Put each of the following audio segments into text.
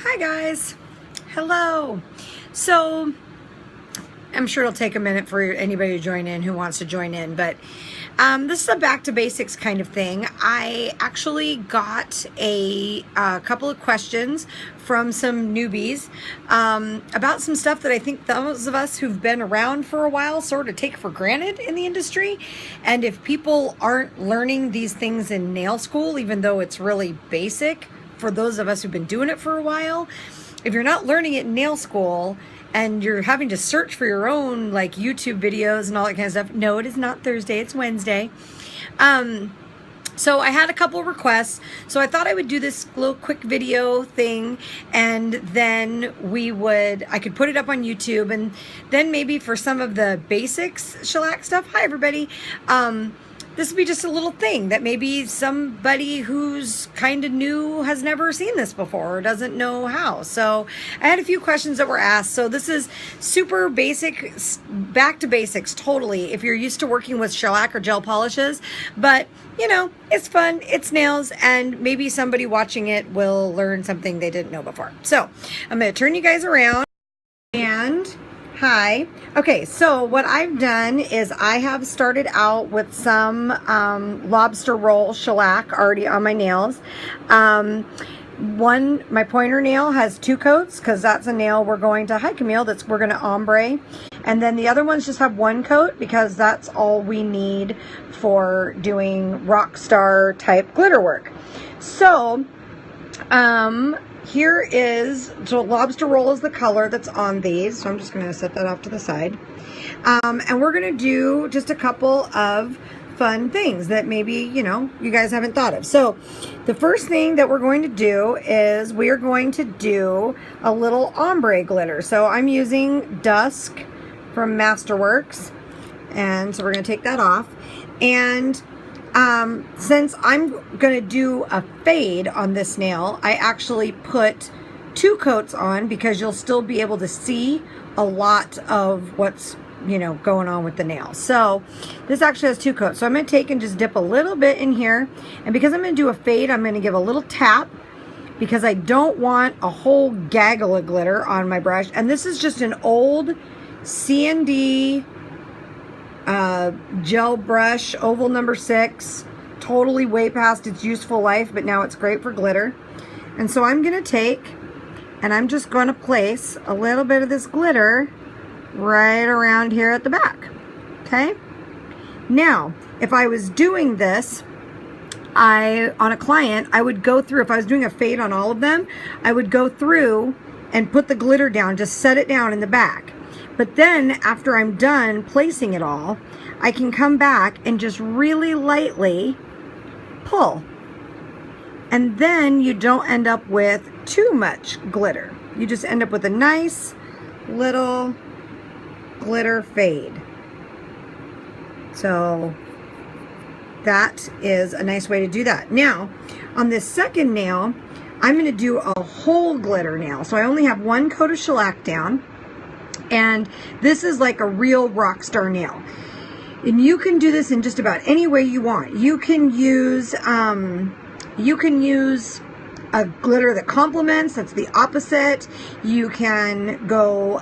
Hi guys, hello. So I'm sure it'll take a minute for anybody to join in who wants to join in, but this is a back to basics kind of thing. I actually got a couple of questions from some newbies about some stuff that I think those of us who've been around for a while sort of take for granted in the industry. And if people aren't learning these things in nail school, even though it's really basic for those of us who've been doing it for a while, if you're not learning it in nail school and you're having to search for your own like YouTube videos and all that kind of stuff. No, it is not Thursday, it's Wednesday. So I had a couple requests, so I thought I would do this little quick video thing, and then I could put it up on YouTube, and then maybe for some of the basics shellac stuff, hi everybody, this would be just a little thing that maybe somebody who's kind of new has never seen this before or doesn't know how. So I had a few questions that were asked. So this is super basic, back to basics totally if you're used to working with shellac or gel polishes. But, you know, it's fun, it's nails, and maybe somebody watching it will learn something they didn't know before. So I'm going to turn you guys around and... Hi. Okay, so what I've done is I have started out with some lobster roll shellac already on my nails. My pointer nail has 2 coats because that's a nail we're going to, hi Camille, we're going to ombre. And then the other ones just have 1 coat because that's all we need for doing Rockstar type glitter work. So, here is, so lobster roll is the color that's on these. So I'm just going to set that off to the side. And we're going to do just a couple of fun things that maybe, you know, you guys haven't thought of. So the first thing that we're going to do is we are going to do a little ombre glitter. So I'm using Dusk from Masterworks. And so we're going to take that off. And since I'm going to do a fade on this nail, I actually put 2 coats on because you'll still be able to see a lot of what's, you know, going on with the nail. So this actually has 2 coats. So I'm going to take and just dip a little bit in here. And because I'm going to do a fade, I'm going to give a little tap because I don't want a whole gaggle of glitter on my brush. And this is just an old C&D gel brush, oval number 6, totally way past its useful life, but now it's great for glitter. And so I'm going to take and I'm just going to place a little bit of this glitter right around here at the back. Okay? Now, if I was doing this on a client, I would go through, if I was doing a fade on all of them, I would go through and put the glitter down, just set it down in the back. But then after I'm done placing it all, I can come back and just really lightly pull. And then you don't end up with too much glitter. You just end up with a nice little glitter fade. So that is a nice way to do that. Now, on this second nail, I'm going to do a whole glitter nail. So I only have 1 coat of shellac down. And this is like a real Rockstar nail. And you can do this in just about any way you want. You can use a glitter that complements, that's the opposite. You can go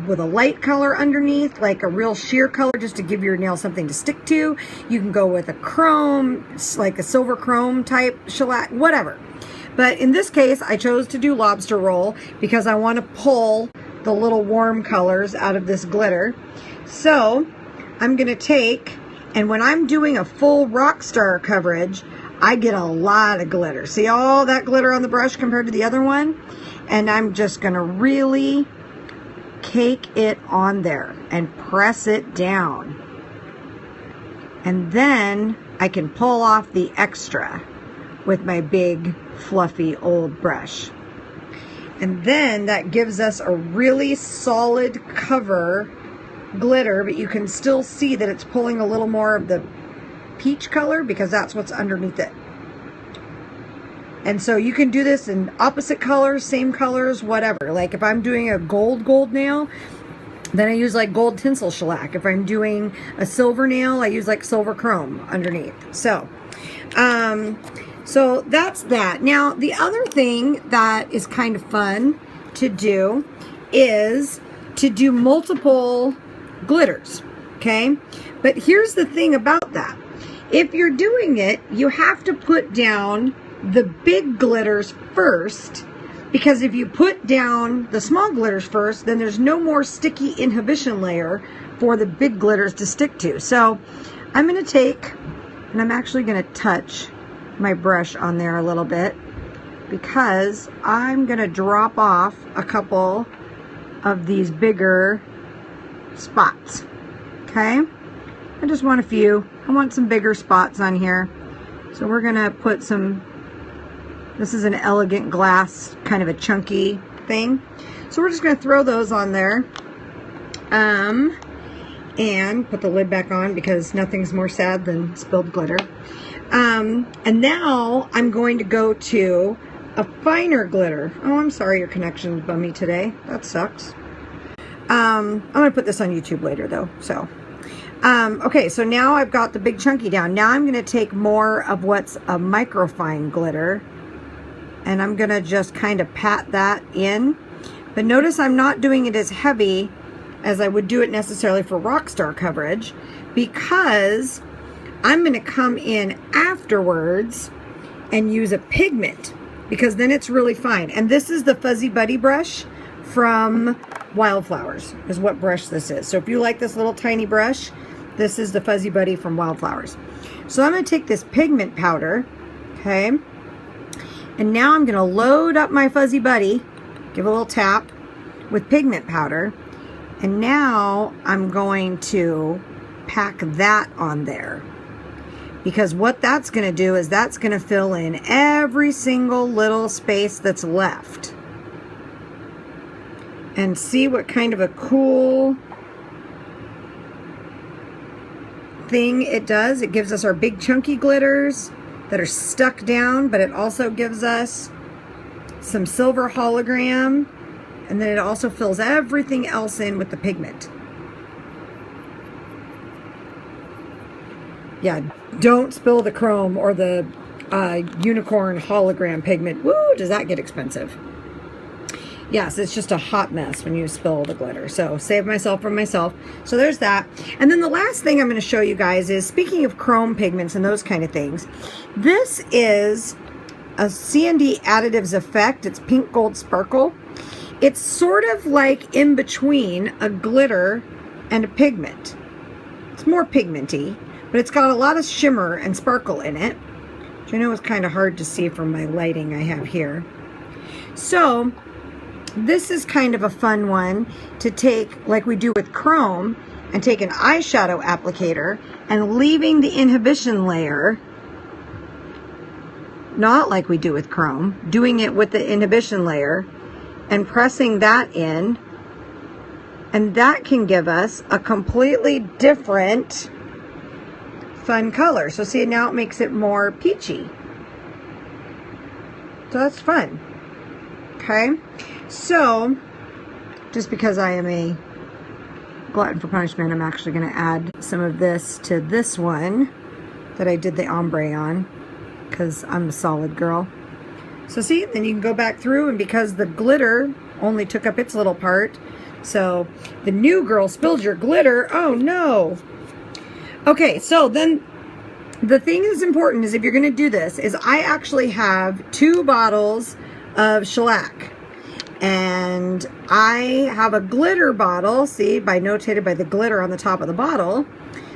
with a light color underneath, like a real sheer color, just to give your nail something to stick to. You can go with a chrome, like a silver chrome type shellac, whatever. But in this case, I chose to do lobster roll because I want to pull the little warm colors out of this glitter. So I'm going to take, and when I'm doing a full Rockstar coverage, I get a lot of glitter. See all that glitter on the brush compared to the other one? And I'm just going to really cake it on there and press it down. And then I can pull off the extra with my big fluffy old brush. And then that gives us a really solid cover glitter, but you can still see that it's pulling a little more of the peach color because that's what's underneath it. And so you can do this in opposite colors, same colors, whatever. Like if I'm doing a gold nail, then I use like gold tinsel shellac. If I'm doing a silver nail, I use like silver chrome underneath. So So that's that. Now, the other thing that is kind of fun to do is to do multiple glitters, okay? But here's the thing about that. If you're doing it, you have to put down the big glitters first, because if you put down the small glitters first, then there's no more sticky inhibition layer for the big glitters to stick to. So I'm going to take, and I'm actually going to touch my brush on there a little bit, because I'm going to drop off a couple of these bigger spots, okay? I just want a few. I want some bigger spots on here. So we're going to put some, this is an elegant glass, kind of a chunky thing. So we're just going to throw those on there. And put the lid back on, because nothing's more sad than spilled glitter. And now I'm going to go to a finer glitter. Oh, I'm sorry your connection's bummy today. That sucks. I'm going to put this on YouTube later though. So, okay, so now I've got the big chunky down. Now I'm going to take more of what's a microfine glitter, and I'm going to just kind of pat that in. But notice I'm not doing it as heavy as I would do it necessarily for Rockstar coverage, because I'm going to come in afterwards and use a pigment, because then it's really fine. And this is the Fuzzy Buddy brush from Wildflowers, is what brush this is. So if you like this little tiny brush, this is the Fuzzy Buddy from Wildflowers. So I'm going to take this pigment powder, okay, and now I'm going to load up my Fuzzy Buddy, give a little tap with pigment powder, and now I'm going to pack that on there. Because what that's going to do is that's going to fill in every single little space that's left. And see what kind of a cool thing it does. It gives us our big chunky glitters that are stuck down, but it also gives us some silver hologram. And then it also fills everything else in with the pigment. Yeah, don't spill the chrome or the unicorn hologram pigment. Woo, does that get expensive? Yes, it's just a hot mess when you spill the glitter. So save myself from myself. So there's that. And then the last thing I'm going to show you guys is, speaking of chrome pigments and those kind of things, this is a C&D Additives Effect. It's Pink Gold Sparkle. It's sort of like in between a glitter and a pigment. It's more pigmenty, but it's got a lot of shimmer and sparkle in it, which I know is kind of hard to see from my lighting I have here. So this is kind of a fun one to take, like we do with chrome, and take an eyeshadow applicator and leaving the inhibition layer, not like we do with chrome, doing it with the inhibition layer and pressing that in, and that can give us a completely different fun color. So see, now it makes it more peachy. So that's fun. Okay, so just because I am a glutton for punishment, I'm actually going to add some of this to this one that I did the ombre on, because I'm a solid girl. So see, then you can go back through, and because the glitter only took up its little part, so the new girl spilled your glitter. Oh no. Okay, so then the thing that's important is, if you're going to do this, is I actually have 2 bottles of shellac, and I have a glitter bottle. See, notated by the glitter on the top of the bottle,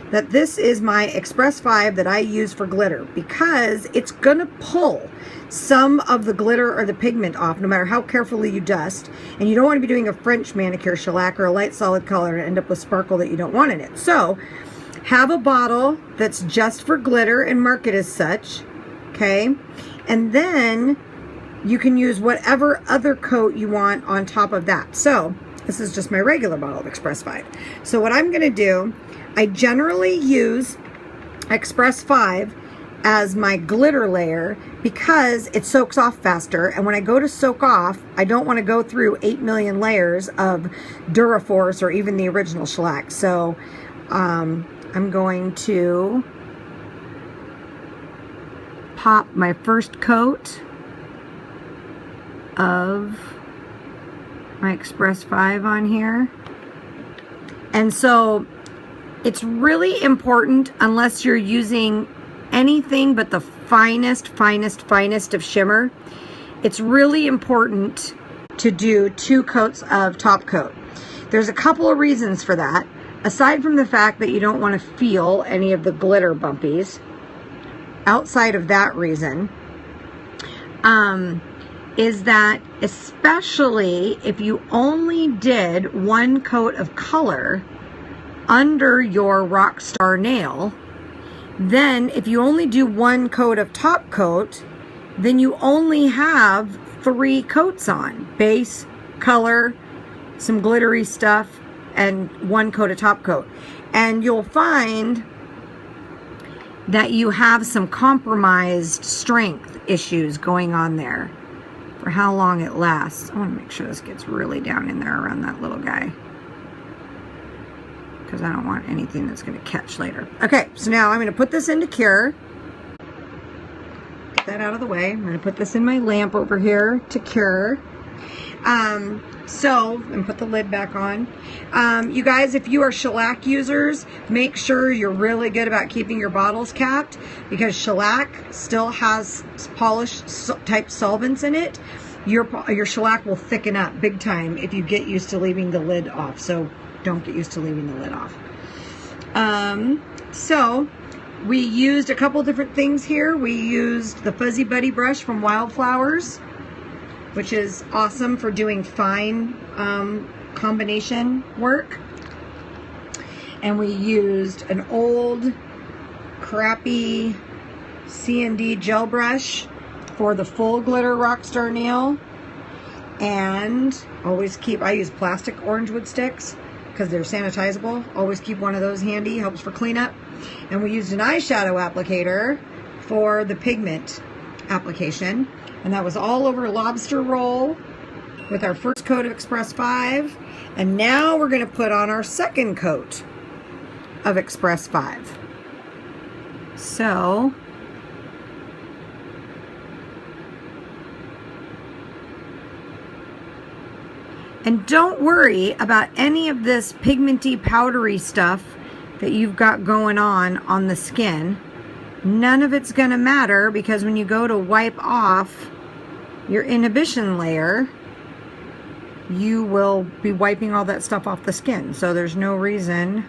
that this is my Express 5 that I use for glitter, because it's going to pull some of the glitter or the pigment off, no matter how carefully you dust. And you don't want to be doing a French manicure shellac or a light solid color and end up with sparkle that you don't want in it. So have a bottle that's just for glitter and mark it as such, okay? And then you can use whatever other coat you want on top of that. So this is just my regular bottle of Express 5. So what I'm going to do, I generally use Express 5 as my glitter layer, because it soaks off faster. And when I go to soak off, I don't want to go through 8 million layers of Duraforce or even the original shellac. So I'm going to pop my first coat of my Express 5 on here. And so it's really important, unless you're using anything but the finest of shimmer, it's really important to do 2 coats of top coat. There's a couple of reasons for that. Aside from the fact that you don't want to feel any of the glitter bumpies, outside of that reason, is that especially if you only did 1 coat of color under your Rockstar nail, then if you only do 1 coat of top coat, then you only have 3 coats on: base, color, some glittery stuff, and 1 coat of top coat. And you'll find that you have some compromised strength issues going on there for how long it lasts. I want to make sure this gets really down in there around that little guy, because I don't want anything that's going to catch later. Okay, so now I'm going to put this into cure. Get that out of the way. I'm going to put this in my lamp over here to cure. And put the lid back on. You guys, if you are shellac users, make sure you're really good about keeping your bottles capped, because shellac still has polish type solvents in it. Your shellac will thicken up big time if you get used to leaving the lid off. So don't get used to leaving the lid off. So we used a couple different things here. We used the Fuzzy Buddy brush from Wildflowers, which is awesome for doing fine combination work. And we used an old crappy C&D gel brush for the full glitter Rockstar nail. And always keep, I use plastic orange wood sticks because they're sanitizable. Always keep one of those handy, helps for cleanup. And we used an eyeshadow applicator for the pigment application. And that was all over lobster roll with our first coat of Express 5. And now we're going to put on our second coat of Express 5. So, and don't worry about any of this pigmenty, powdery stuff that you've got going on the skin. None of it's going to matter, because when you go to wipe off your inhibition layer, you will be wiping all that stuff off the skin. So there's no reason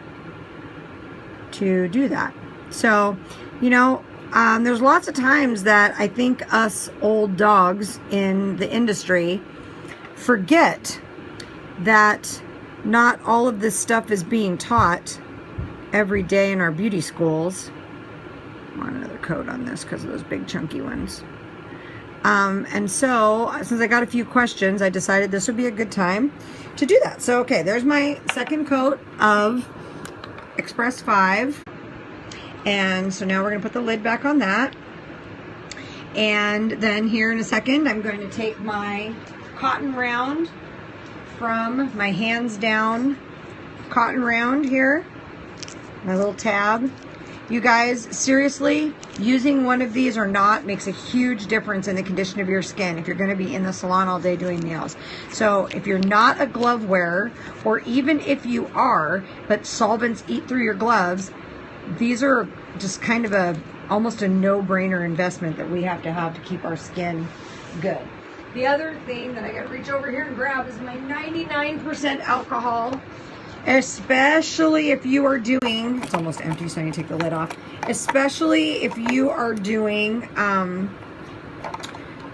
to do that. So, you know, there's lots of times that I think us old dogs in the industry forget that not all of this stuff is being taught every day in our beauty schools. I want another coat on this because of those big chunky ones. And so, since I got a few questions, I decided this would be a good time to do that. So, okay, there's my second coat of Express 5. And so now we're going to put the lid back on that. And then here in a second, I'm going to take my cotton round from my hands down cotton round here, my little tab. You guys, seriously, using one of these or not makes a huge difference in the condition of your skin if you're going to be in the salon all day doing nails. So if you're not a glove wearer, or even if you are, but solvents eat through your gloves, these are just kind of almost a no-brainer investment that we have to keep our skin good. The other thing that I got to reach over here and grab is my 99% alcohol. Especially if you are doing, it's almost empty, so I need to take the lid off. Especially if you are doing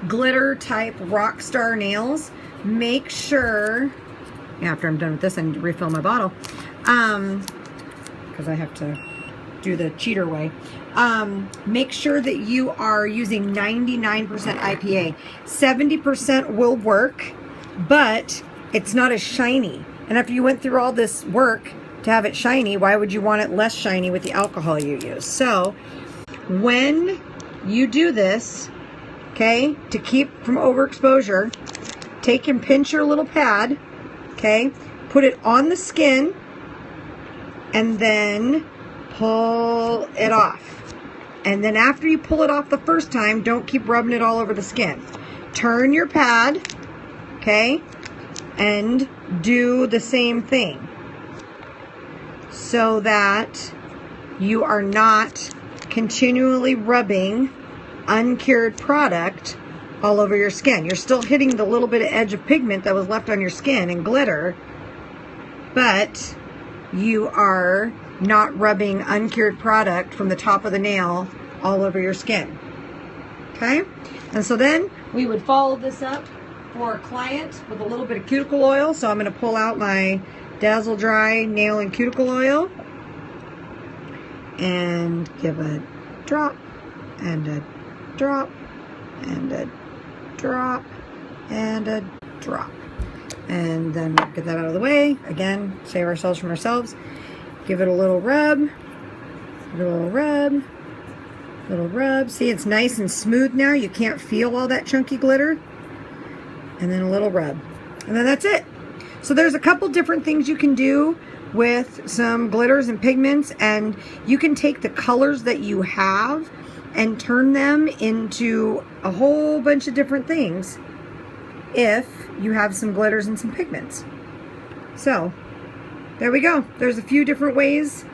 glitter type Rockstar nails, make sure, after I'm done with this, I need to refill my bottle, because I have to do the cheater way. Make sure that you are using 99% IPA. 70% will work, but it's not as shiny. And after you went through all this work to have it shiny, why would you want it less shiny with the alcohol you use? So when you do this, okay, to keep from overexposure, take and pinch your little pad, okay, put it on the skin, and then pull it off. And then after you pull it off the first time, don't keep rubbing it all over the skin. Turn your pad, okay, and do the same thing so that you are not continually rubbing uncured product all over your skin. You're still hitting the little bit of edge of pigment that was left on your skin and glitter, but you are not rubbing uncured product from the top of the nail all over your skin. Okay? And so then we would follow this up for a client with a little bit of cuticle oil. So I'm going to pull out my Dazzle Dry Nail and Cuticle Oil and give a drop and a drop and a drop and a drop. And then we'll get that out of the way. Again, save ourselves from ourselves. Give it a little rub. Give it a little rub. Little rub. See, it's nice and smooth now. You can't feel all that chunky glitter. And then a little rub. And then that's it. So there's a couple different things you can do with some glitters and pigments, and you can take the colors that you have and turn them into a whole bunch of different things if you have some glitters and some pigments. So there we go. There's a few different ways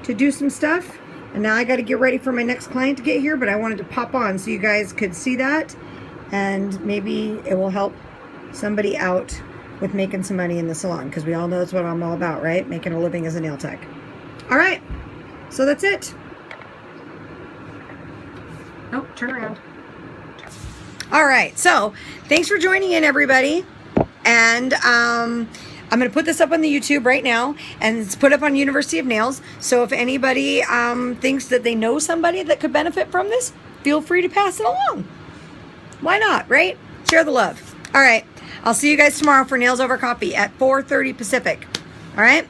to do some stuff. And now I got to get ready for my next client to get here, but I wanted to pop on so you guys could see that, and maybe it will help somebody out with making some money in the salon, because we all know that's what I'm all about, right? Making a living as a nail tech. All right, so that's it. Oh, turn around. All right, so thanks for joining in, everybody. And I'm going to put this up on the YouTube right now, and it's put up on University of Nails. So if anybody thinks that they know somebody that could benefit from this, feel free to pass it along. Why not, right? Share the love. All right, I'll see you guys tomorrow for Nails Over Coffee at 4:30 Pacific. All right?